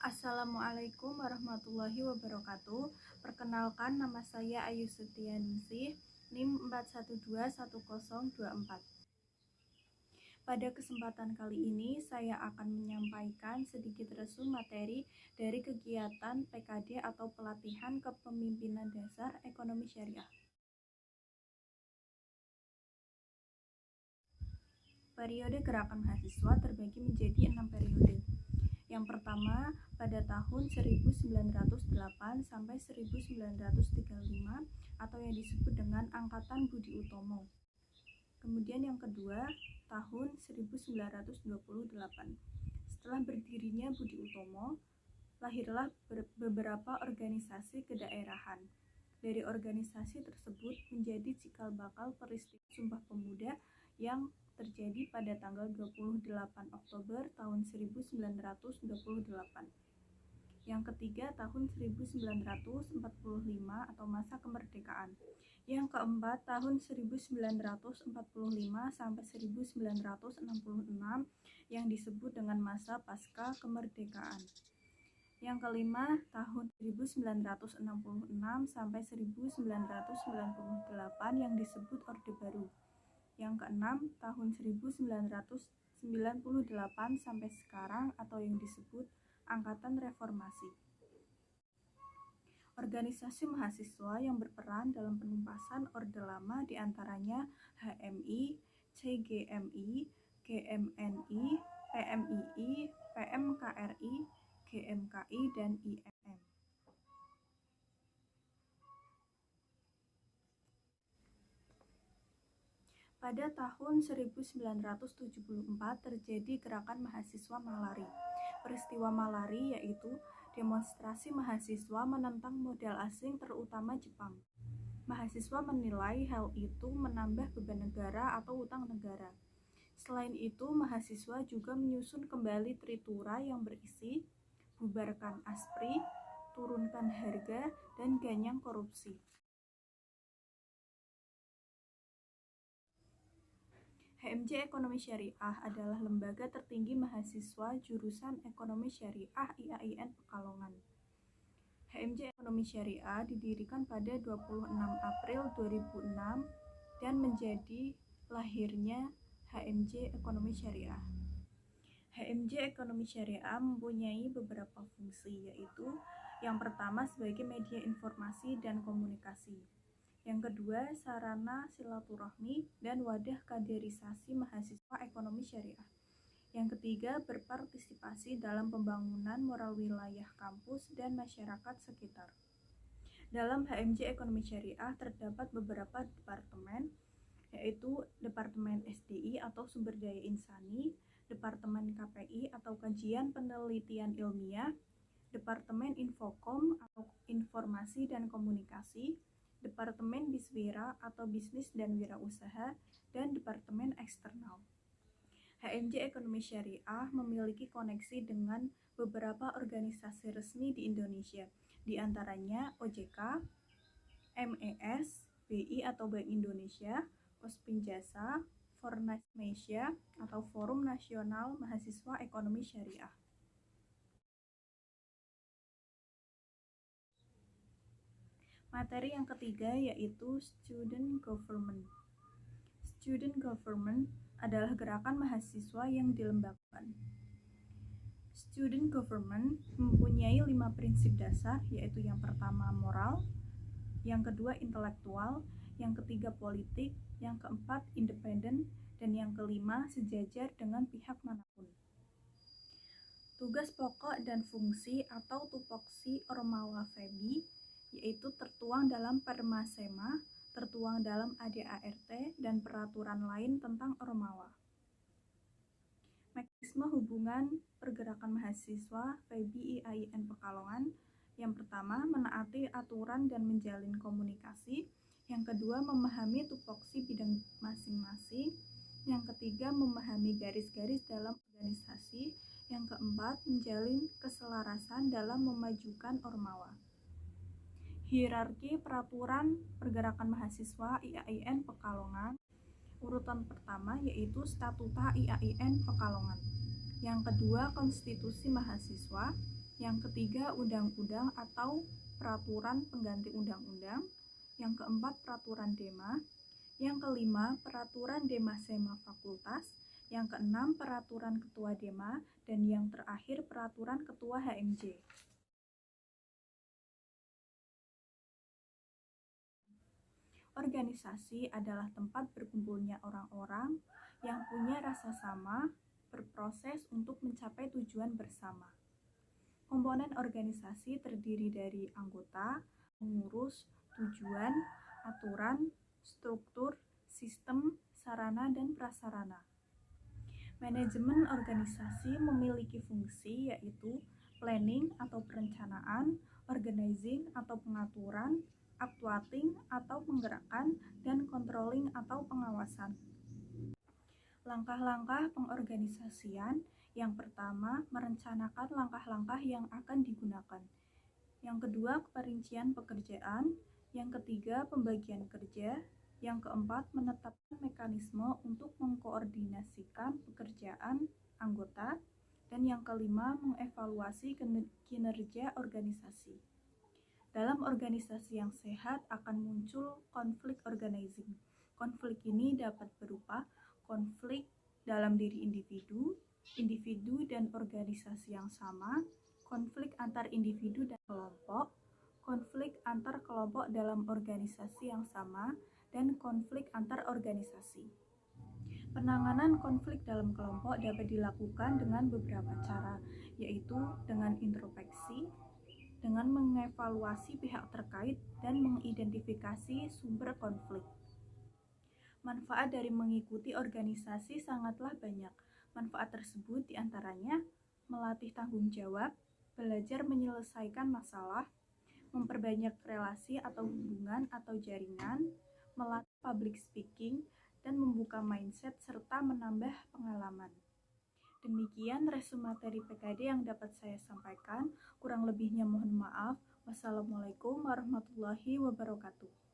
Assalamualaikum warahmatullahi wabarakatuh. Perkenalkan, nama saya Ayu Setianingsih, NIM 4121024. Pada kesempatan kali ini, saya akan menyampaikan sedikit resume materi dari kegiatan PKD atau Pelatihan Kepemimpinan Dasar Ekonomi Syariah. Periode gerakan mahasiswa terbagi menjadi 6 periode. Yang pertama, pada tahun 1908 sampai 1935 atau yang disebut dengan Angkatan Budi Utomo. Kemudian yang kedua, tahun 1928. Setelah berdirinya Budi Utomo, lahirlah beberapa organisasi kedaerahan. Dari organisasi tersebut menjadi cikal bakal peristiwa Sumpah Pemuda yang terjadi pada tanggal 28 Oktober tahun 1928. Yang ketiga, tahun 1945 atau masa kemerdekaan. Yang keempat, tahun 1945 sampai 1966 yang disebut dengan masa pasca kemerdekaan. Yang kelima, tahun 1966 sampai 1998 yang disebut Orde Baru. Yang keenam, tahun 1998 sampai sekarang atau yang disebut Angkatan Reformasi. Organisasi mahasiswa yang berperan dalam penumpasan Orde Lama diantaranya HMI, CGMI, GMNI, PMII, PMKRI, GMKI, dan IMM. Pada tahun 1974 terjadi gerakan mahasiswa Malari. Peristiwa Malari yaitu demonstrasi mahasiswa menentang modal asing terutama Jepang. Mahasiswa menilai hal itu menambah beban negara atau utang negara. Selain itu, mahasiswa juga menyusun kembali tritura yang berisi bubarkan ASPRI, turunkan harga, dan ganyang korupsi. HMJ Ekonomi Syariah adalah lembaga tertinggi mahasiswa jurusan Ekonomi Syariah IAIN Pekalongan. HMJ Ekonomi Syariah didirikan pada 26 April 2006 dan menjadi lahirnya HMJ Ekonomi Syariah. HMJ Ekonomi Syariah mempunyai beberapa fungsi, yaitu yang pertama sebagai media informasi dan komunikasi. Yang kedua, sarana silaturahmi dan wadah kaderisasi mahasiswa ekonomi syariah. Yang ketiga, berpartisipasi dalam pembangunan moral wilayah kampus dan masyarakat sekitar. Dalam HMJ Ekonomi Syariah terdapat beberapa departemen, yaitu Departemen SDI atau Sumber Daya Insani, Departemen KPI atau Kajian Penelitian Ilmiah, Departemen Infokom atau Informasi dan Komunikasi, Departemen Biswira atau Bisnis dan Wirausaha, dan Departemen Eksternal. HMJ Ekonomi Syariah memiliki koneksi dengan beberapa organisasi resmi di Indonesia, di antaranya OJK, MES, BI atau Bank Indonesia, Kospinjasa, Fornasmesia atau Forum Nasional Mahasiswa Ekonomi Syariah. Materi yang ketiga yaitu Student Government. Student Government adalah gerakan mahasiswa yang dilembagakan. Student Government mempunyai 5 prinsip dasar, yaitu yang pertama moral, yang kedua intelektual, yang ketiga politik, yang keempat independen, dan yang kelima sejajar dengan pihak manapun. Tugas pokok dan fungsi atau tupoksi Ormawa FEBI yaitu tertuang dalam Permasema, tertuang dalam ADART, dan peraturan lain tentang Ormawa. Mekanisme hubungan pergerakan mahasiswa FEBI IAIN Pekalongan. Yang pertama, menaati aturan dan menjalin komunikasi. Yang kedua, memahami tupoksi bidang masing-masing. Yang ketiga, memahami garis-garis dalam organisasi. Yang keempat, menjalin keselarasan dalam memajukan Ormawa. Hierarki peraturan pergerakan mahasiswa IAIN Pekalongan. Urutan pertama yaitu Statuta IAIN Pekalongan. Yang kedua, Konstitusi Mahasiswa. Yang ketiga, undang-undang atau peraturan pengganti undang-undang. Yang keempat, peraturan DEMA. Yang kelima, peraturan DEMA-SEMA fakultas. Yang keenam, peraturan ketua DEMA. Dan yang terakhir, peraturan ketua HMJ. Organisasi adalah tempat berkumpulnya orang-orang yang punya rasa sama, berproses untuk mencapai tujuan bersama. Komponen organisasi terdiri dari anggota, pengurus, tujuan, aturan, struktur, sistem, sarana, dan prasarana. Manajemen organisasi memiliki fungsi yaitu planning atau perencanaan, organizing atau pengaturan, actuating atau penggerakkan, dan controlling atau pengawasan. Langkah-langkah pengorganisasian. Yang pertama, merencanakan langkah-langkah yang akan digunakan. Yang kedua, perincian pekerjaan. Yang ketiga, pembagian kerja. Yang keempat, menetapkan mekanisme untuk mengkoordinasikan pekerjaan anggota. Dan yang kelima, mengevaluasi kinerja organisasi. Dalam organisasi yang sehat akan muncul konflik organizing. Konflik ini dapat berupa konflik dalam diri individu dan organisasi yang sama, konflik antar individu dan kelompok, konflik antar kelompok dalam organisasi yang sama, dan konflik antar organisasi. Penanganan konflik dalam kelompok dapat dilakukan dengan beberapa cara, yaitu dengan introspeksi, dengan mengevaluasi pihak terkait, dan mengidentifikasi sumber konflik. Manfaat dari mengikuti organisasi sangatlah banyak. Manfaat tersebut diantaranya melatih tanggung jawab, belajar menyelesaikan masalah, memperbanyak relasi atau hubungan atau jaringan, melatih public speaking, dan membuka mindset serta menambah pengalaman. Demikian resume materi PKD yang dapat saya sampaikan. Kurang lebihnya mohon maaf. Wassalamualaikum warahmatullahi wabarakatuh.